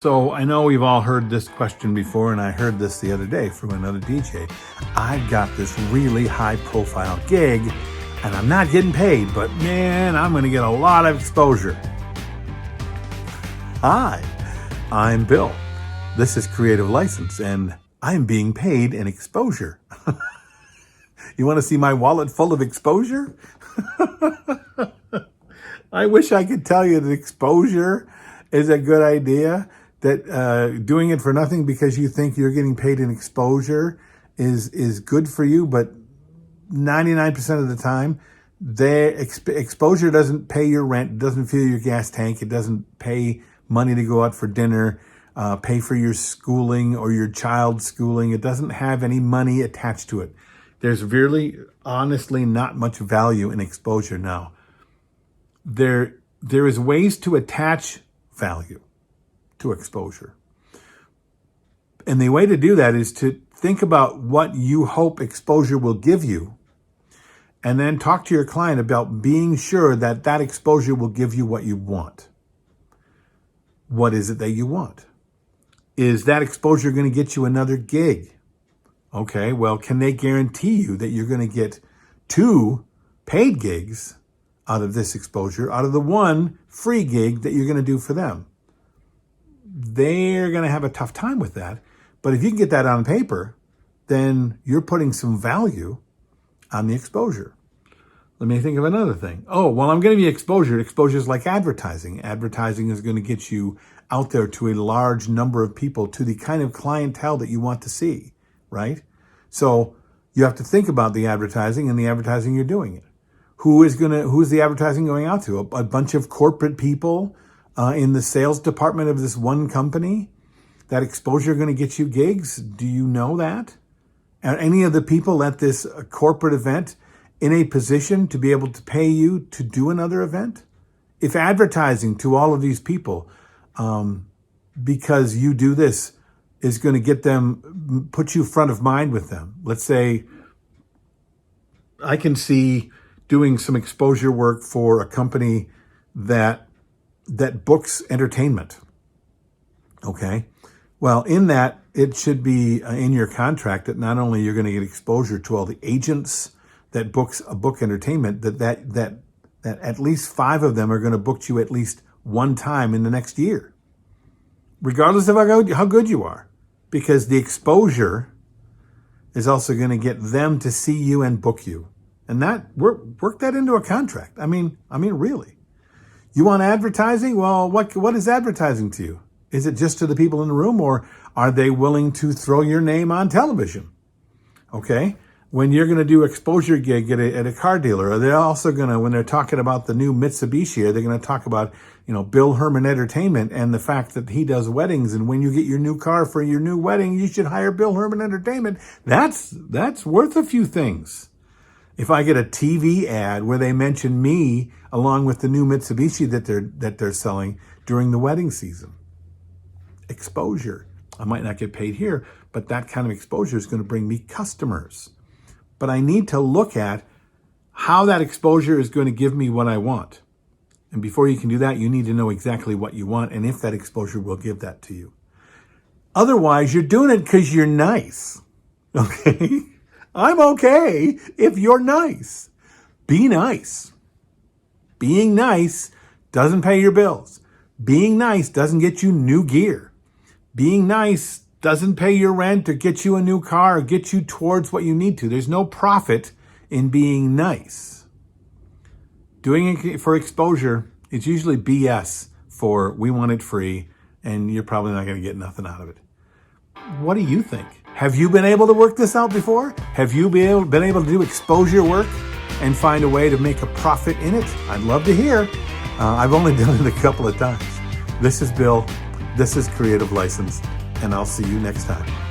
So I know we've all heard this question before, and I heard this the other day from another DJ. I've got this really high profile gig and I'm not getting paid, but man, I'm going to get a lot of exposure. Hi, I'm Bill. This is Creative License and I'm being paid in exposure. You want to see my wallet full of exposure? I wish I could tell you that exposure is a good idea, that doing it for nothing because you think you're getting paid in exposure is good for you, but 99% of the time, exposure doesn't pay your rent, it doesn't fill your gas tank, it doesn't pay money to go out for dinner, pay for your schooling or your child's schooling. It doesn't have any money attached to it. There's really, honestly, not much value in exposure. Now, there is ways to attach value to exposure. And the way to do that is to think about what you hope exposure will give you, and then talk to your client about being sure that that exposure will give you what you want. What is it that you want? Is that exposure going to get you another gig? Okay, well, can they guarantee you that you're going to get 2 paid gigs out of this exposure, out of the 1 free gig that you're going to do for them? They're going to have a tough time with that. But if you can get that on paper, then you're putting some value on the exposure. Let me think of another thing. Oh, well, I'm going to be exposure. Exposure is like advertising. Advertising is going to get you out there to a large number of people, to the kind of clientele that you want to see, right? So you have to think about the advertising and the advertising you're doing it. Who's the advertising going out to? A bunch of corporate people in the sales department of this one company? That exposure going to get you gigs? Do you know that? Are any of the people at this corporate event in a position to be able to pay you to do another event? If advertising to all of these people, because you do this, is going to get them, put you front of mind with them. Let's say I can see doing some exposure work for a company that books entertainment. Okay. Well, in that, it should be in your contract that not only you're going to get exposure to all the agents that book entertainment, that at least 5 of them are going to book you at least 1 time in the next year, regardless of how good you are, because the exposure is also going to get them to see you and book you. And that work that into a contract. I mean, really. You want advertising? Well, what is advertising to you? Is it just to the people in the room, or are they willing to throw your name on television? Okay. When you're going to do exposure gig at a car dealer, are they also going to, when they're talking about the new Mitsubishi, are they going to talk about, Bill Herman Entertainment and the fact that he does weddings, and when you get your new car for your new wedding, you should hire Bill Herman Entertainment? That's worth a few things. If I get a TV ad where they mention me along with the new Mitsubishi that they're selling during the wedding season, exposure. I might not get paid here, but that kind of exposure is going to bring me customers. But I need to look at how that exposure is going to give me what I want. And before you can do that, you need to know exactly what you want and if that exposure will give that to you. Otherwise, you're doing it because you're nice. Okay? I'm okay if you're nice. Be nice. Being nice doesn't pay your bills. Being nice doesn't get you new gear. Being nice doesn't pay your rent or get you a new car or get you towards what you need to. There's no profit in being nice. Doing it for exposure, it's usually BS for we want it free, and you're probably not going to get nothing out of it. What do you think? Have you been able to work this out before? Have you been able to do exposure work and find a way to make a profit in it? I'd love to hear. I've only done it a couple of times. This is Bill. This is Creative License, and I'll see you next time.